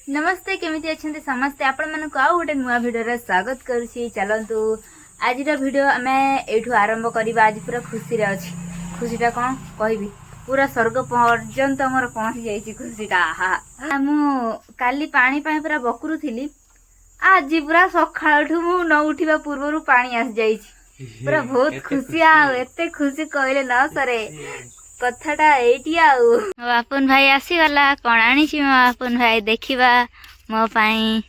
नमस्ते केमिति अछंती समस्ते आपण मन को आउ गोटे नुआ वीडियो रे स्वागत करूछी। चलंतु आज वीडियो आमे एठू आरंभ करबा। आज पूरा खुशी रे अछि। खुशीटा कोन कहबी पूरा स्वर्ग पर्यंत हमर पहुंच जाईची खुशीटा। हा मु काली पानी पाए पूरा बकुरु थिली। आज पूरा सखाळठू मु न उठिबा पूर्वरु पानी आस जाईची। पूरा बहुत खुशी आ एते खुशी कहले न सरे कथाटा एटी आउ बापुन भाई आसी गला कोन आनी छी। बापुन भाई देखिबा मो पाई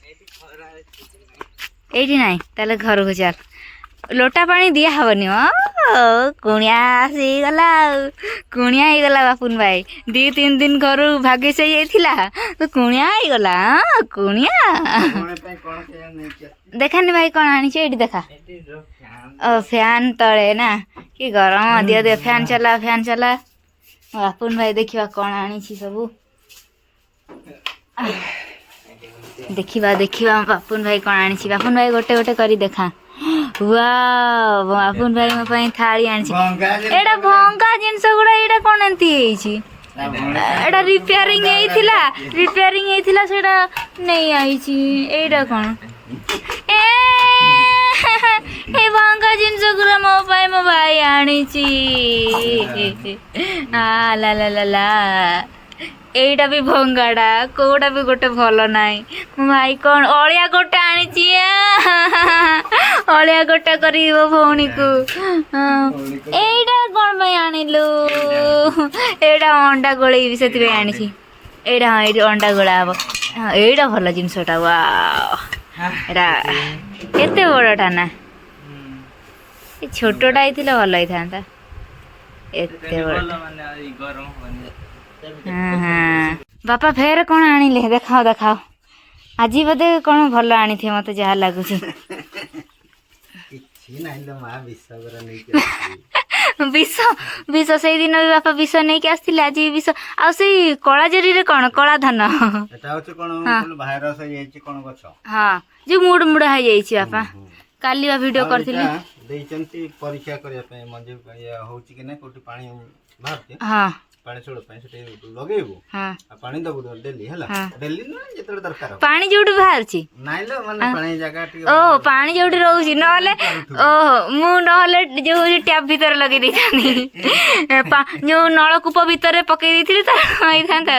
एटी नाही ताले घर को चल लोटा पानी दिया हबनी। कुणिया आसी गला कुणिया ही गला बापुन भाई 2-3 दिन घर भागे से जाइथिला तो कुणिया ही गला। कुणिया देखानी भाई कोन आनी छी एटी देखा। ओ फैन तळे ना कि गरम दिया दे फैन चला बापुन भाई देखिबा कोन आनी छी सबू देखिबा बापुन भाई कोन आनी छी। बापुन भाई गोटे गोटे करी देखा। वाह बापुन भाई म पई थाली आनी छी। एडा भंगा जिंस गुडा एडा कोन एंती हेई छी। एडा रिपेयरिंग हेइथिला सेडा नहीं आई छी। एडा कोन ए भंगा जिंस गुडा मो भाई आनी छी। आ ला ला ला ला एटा भी भंगाड़ा कोटा भी गोटे भलो नाई। मो भाई कोन अलिया गोटे आनी छी। अलिया गोटे करी वो भौणी को एटा कोन भाई आनिलु। एटा अंडा गोळी भी सेति आनी छी। एटा हां एटा अंडा गोळा हबो। एटा भलो जिंसटा। वाह एटा एते बड़टा ना ए छोटोटा आइथिला भलो आइथांता। एते बड़ बापा फेर कौन आनिले देखाओ आज बोधे कौन भल आनी थे मत जहा लगुच। विष विष से दिन भी बापा विष नहीं के आस्थिले। आज विष आ से कला जरी रे कौन कला धन एटा होचे कोन भाइरस हे जाईची कोन गछ। हां जे मुड़ा हे जाईची बापा काली बा वीडियो करथिले देइचंती परीक्षा करिया पे मंजे होची कि नै कोटी पानी बाहरते। हां पानी छोड़ पानी से लगेबो। हां पानी दबो डेली हला डेली न जेतले दरकार पानी जोडी बाहर छी नाइलो माने पानी जगह टी ओ पानी जोडी रहउची नहले ओ मु नहले जो टैप भीतर लगे देथानी जो नळकूप भीतर पके देथिली त आइथांता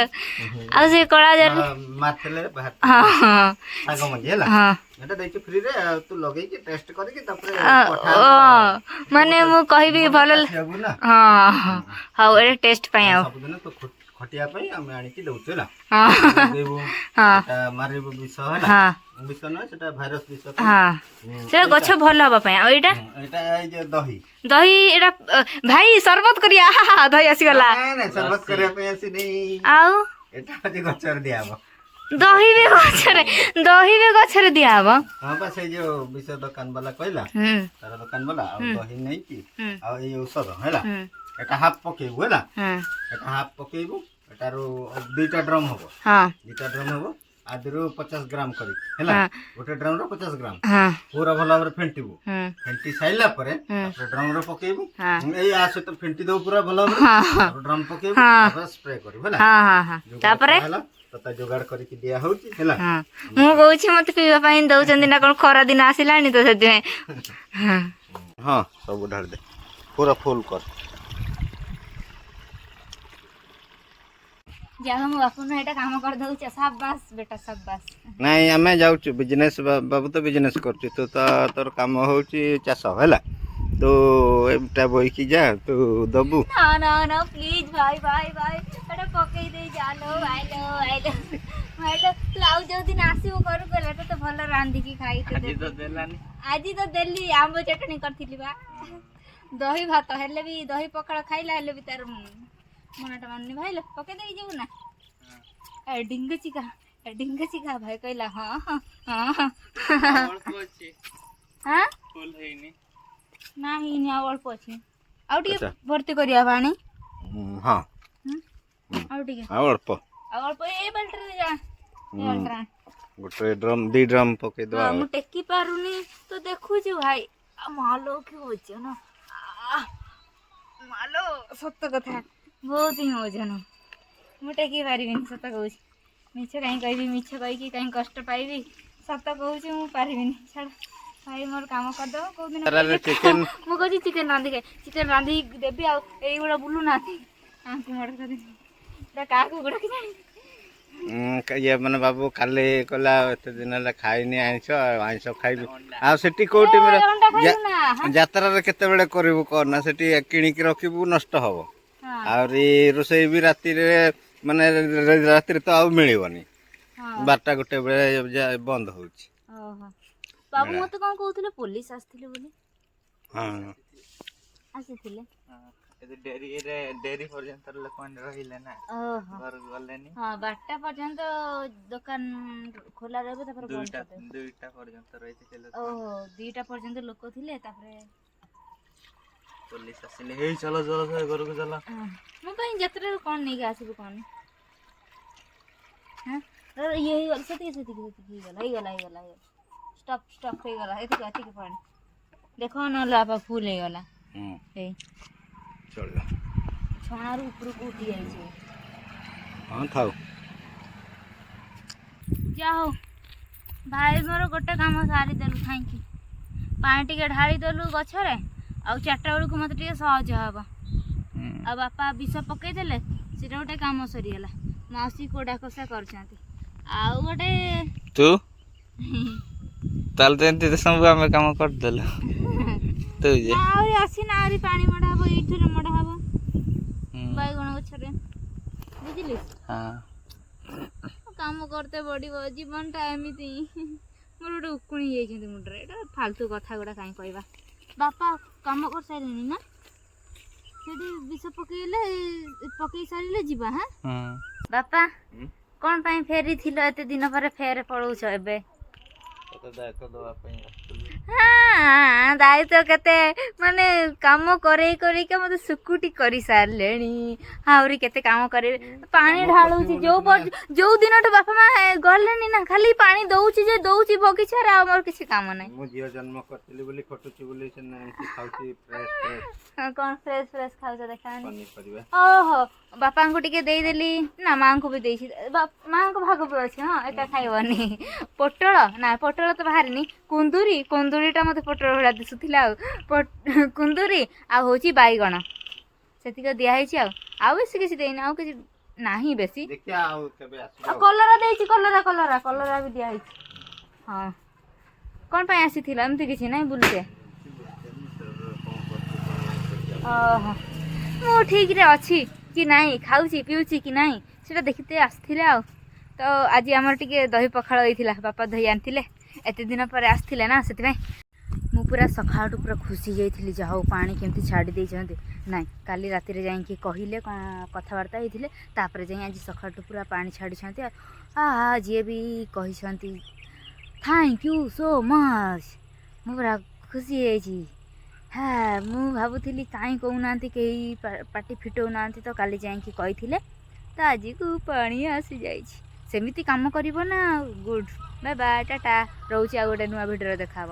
आ से कळा जर मारतले बाहर। हां आगो मंजे हला। हां एटा देखि फ्री रे तू लगेई के टेस्ट करी के तपरे पठा माने मु कहिबी भलो। हां हां ए टेस्ट पय आ सब दिन तो खटिया पय हम आनी के दउछ हला। हां देबो हां एटा मारिबो विष हला। हां विष न सेटा भाइरस विष। हां से गछ भलो हबा पय आ एटा ए जे दही एटा भाई शरबत करिया। हा दही आसी गला नै शरबत करिया पय आसी नै आउ एटा जे गछर दियाबो दही भी गछरे दिया हबो। हां बा से जो विष दुकान वाला कहला तार दुकान वाला आ दही नै की आ ए औषध हला एटा हाफ पकेबो हला। एटा हाफ पकेबो एटारो 2टा ड्रम हबो। हां 2टा ड्रम हबो आदिरो 50 ग्राम करी हला गोटे ड्रम रो 50 ग्राम। हां पूरा भला भर फेंटिबो फेंटी साइला परे ड्रम रो पकेबो ए आसे तो फेंटी दो पूरा भला भर ड्रम पकेबो तापर स्प्रे करी हला। हां हां तापरे तता जोगाड़ करी के दिया होची हला। हां मु कहूची मते पीवा पाइन दउचंदी ना कोन खरा दिन आसिलानी तो सेति में। हां हां सब ढाल दे पूरा फुल कर जा हम बापुन एटा काम कर दउ छ। शाबाश बेटा शाबाश। नहीं हमें जाउ छ बिजनेस बाबू तो बिजनेस करछु तो तोर काम होची चाष हला तो एटा बोई की जा तो दबू ना ना ना प्लीज भाई भाई भाई एटा पकई दे जालो आइलो लाउ जो दिन आसीबो करू गेला तो भलो रांधी की खाई के आज तो देली आंबो चटनी करथिली बा दही भात हेले भी दही पखाळ खाइला हेले भी तार मनटा माननी भाई लो पके दे जेबू ना ए डिंग चिका भाई कहला। हां हां हां अल्प अछि। हां फुल हेनी नाही नि अल्प अछि आउटी भर्ती करिया पानी। हां आउटी अल्प ए बाल्टी जा ए अल्ट्रा गोटे ड्रम 2 ड्रम पके दो। हम टेकी पारुनी तो देखु छी भाई मालो के होछ ना मालो सत्य कथा बहुत ही वजन मु टेकी पारिबिन सत कहू ମିଛ କାହିଁ କହିବି, ମିଛ କହିକି କାହିଁ କଷ୍ଟ ପାଇବି। ସତ କହୁଛି ମୁଁ ପାରିବିନି। ଛାଡ଼ ଭାଇ ମୋର କାମ କରିଦେବ। କୋଉଦିନ ମୁଁ କହୁଛି ଚିକେନ୍ ରାନ୍ଧି ଖାଇ, ଚିକେନ୍ ରାନ୍ଧିକି ଦେବି। ଆଉ ଏଇଗୁଡ଼ା ବୁଲୁନାହାନ୍ତି ଆଙ୍କୁ ମର୍ଡର କରିଦେବି। ଏଇଟା କାହାକୁ ଗୁଡ଼ା କି ଜାଣି ଇଏ ମାନେ ବାବୁ କାଲି କହିଲା ଏତେ ଦିନ ହେଲା ଖାଇନି ଆଇଁଷ, ଆଇଁଷ ଖାଇବି। ଆଉ ସେଠି କୋଉଠି ଯାତ୍ରାରେ କେତେବେଳେ କରିବୁ କହନା, ସେଠି କିଣିକି ରଖିବୁ ନଷ୍ଟ ହବ। ଆହୁରି ରୋଷେଇ ବି ରାତିରେ ମାନେ ରାତିରେ ତ ଆଉ ମିଳିବନି, 12ଟା 1 ବେଳେ ବନ୍ଦ ହଉଛି। ବାବୁ ମତେ କଣ କହୁଥିଲେ ପୋଲିସ ଆସିଥିଲେ ବୋଲି? ହଁ ଆସିଥିଲେ। ଡେରି ପର୍ଯ୍ୟନ୍ତ ଲୋକମାନେ ରହିଲେ ନା, ଘରକୁ ଗଲେନି। ହଁ 12ଟା ପର୍ଯ୍ୟନ୍ତ ଦୋକାନ ଖୋଲା ରହିବ, ତାପରେ 2ଟା ପର୍ଯ୍ୟନ୍ତ ରହିଥିଲେ। ଓହୋ 2ଟା ପର୍ଯ୍ୟନ୍ତ ଲୋକ ଥିଲେ, ତାପରେ ପୋଲିସ ଆସିଲେ ହେଇ ଚାଲ ଘରକୁ ଚାଲ। ମୋ ପାଇଁ ଯାତ୍ରାରୁ କଣ ନେଇକି ଆସିବୁ କଣ? ଇଏ ହେଇଗଲା, ସେତିକି ହେଇଗଲା। ଷ୍ଟପ୍ ହେଇଗଲା। ଏତିକି ପାଣି ଦେଖ, ନହେଲେ ବାପା ଫୁଲ ହେଇଗଲା। ଏଇ ଚଳିବ, ଛଣାରୁ ଉପରକୁ ଉଠି ଯାଇଛି। ହଁ ଥାଉ। ଯା ହଉ ଭାଇ ମୋର ଗୋଟେ କାମ ସାରିଦେଲୁ। Thank you. ପାଣି ଟିକେ ଢାଳିଦେଲୁ ଗଛରେ, ଆଉ 4ଟା ବେଳକୁ ମତେ ଟିକେ ସହଜ ହବ। ଆଉ ବାପା ବିଷ ପକେଇଦେଲେ, ସେଟା ଗୋଟେ କାମ ସରିଗଲା। ମାଉସୀ କୋଡ଼ା କଷା କରୁଛନ୍ତି। ଆଉ ଗୋଟେ ତୁ ତାହେଲେ ତ ଏମିତି ସବୁ ଆମେ କାମ କରିଦେଲୁ। ଆହୁରି ଆସିନା, ଆହୁରି ପାଣି ମଡ଼ା ହବ, ଏଇଥିରେ ମଡ଼ା ହବ ବାଇଗଣ ଗଛରେ, ବୁଝିଲି। କାମ କରତେ ପଡ଼ିବ, ଜୀବନଟା ଏମିତି। ମୋର ଗୋଟେ ଉକୁଣି ହେଇଯାଇଛନ୍ତି ମୁଣ୍ଡରେ। ଏଇଟା ଫାଲତୁ କଥା ଗୁଡ଼ା କାହିଁ କହିବା। ବାପା କାମ କରିସାରିଲେଣି ନା? ସେଠି ବିଷ ପକେଇ ସାରିଲେ ଯିବା। ବାପା କଣ ପାଇଁ ଫେରିଥିଲ ଏତେ ଦିନ ପରେ ଫେର ପଳଉଛ ଏବେ? ଦାୟିତ୍ୱ କେତେ, ମାନେ କାମ କରେଇକା ମତେ ସୁକୁଟି କରିସାରିଲେଣି। ଆହୁରି କେତେ କାମ କରିବେ। ପାଣି ଢାଳୁଛି ଯୋଉ ଦିନଠୁ ବାପା ମା ଗଲେନି ନା, ଖାଲି ପାଣି ଦଉଛି ବଗିଚାରେ, ଆଉ ମୋର କିଛି କାମ ନାହିଁ। ମୁଁ ଝିଅ ଜନ୍ମ କରିଥିଲି ବୋଲି ଖଟୁଛି ବୋଲି ଖାଉଛି କଣ ଫ୍ରେଶ ଖାଉଛ ଦେଖାନି। ଓହୋ ବାପାଙ୍କୁ ଟିକେ ଦେଇଦେଲି ନା, ମାଆଙ୍କୁ ବି ଦେଇଛି। ମାଆଙ୍କ ଭାଗ ବି ଅଛି। ହଁ ଏକା ଖାଇବନି। ପୋଟଳ ତ ବାହାରିନି। କୁନ୍ଦୁରିଟା ମତେ ପୋଟଳ ଭଳିଆ ଦିଶୁଥିଲା। ଆଉ କୁନ୍ଦୁରି ଆଉ ହଉଛି ବାଇଗଣ, ସେତିକି ଦିଆହେଇଛି। ଆଉ ବେଶୀ କିଛି ଦେଇନି, ଆଉ କିଛି ନାହିଁ ବେଶୀ। ଆଉ କଲରା ଦେଇଛି, କଲରା ବି ଦିଆହେଇଛି। ହଁ କଣ ପାଇଁ ଆସିଥିଲ? ଏମିତି କିଛି ନାହିଁ, ବୁଲୁଛେ। ଓହୋ ମୁଁ ଠିକରେ ଅଛି କି ନାହିଁ, ଖାଉଛି ପିଉଛି କି ନାହିଁ, ସେଟା ଦେଖିତେ ଆସିଥିଲେ। ଆଉ ତ ଆଜି ଆମର ଟିକେ ଦହି ପଖାଳ ହେଇଥିଲା। ବାପା ଦହି ଆଣିଥିଲେ, ଏତେ ଦିନ ପରେ ଆସିଥିଲେ ନା, ସେଥିପାଇଁ ମୁଁ ପୁରା ସକାଳଠୁ ପୁରା ଖୁସି ଯାଇଥିଲି। ଯାହା ହଉ ପାଣି କେମିତି ଛାଡ଼ି ଦେଇଛନ୍ତି। ନାଇଁ କାଲି ରାତିରେ ଯାଇକି କହିଲେ, କ'ଣ କଥାବାର୍ତ୍ତା ହେଇଥିଲେ, ତାପରେ ଯାଇ ଆଜି ସକାଳଠୁ ପୁରା ପାଣି ଛାଡ଼ିଛନ୍ତି। ଯିଏ ବି କହିଛନ୍ତି ଥ୍ୟାଙ୍କ ୟୁ ସୋ ମଚ୍। ମୁଁ ପୁରା ଖୁସି ହେଇଯାଇଛି। ମୁଁ ଭାବୁଥିଲି କାହିଁ କହୁନାହାନ୍ତି, କେହି ପାଟି ଫିଟଉନାହାନ୍ତି। ତ କାଲି ଯାଇକି କହିଥିଲେ, ତ ଆଜିକୁ ପାଣି ଆସିଯାଇଛି। ସେମିତି କାମ କରିବ ନା। ଗୁଡ୍, ବାଏ ବାଏ, ଟାଟା, ରହୁଛି। ଆଉ ଗୋଟେ ନୂଆ ଭିଡ଼ିଓରେ ଦେଖାହବ।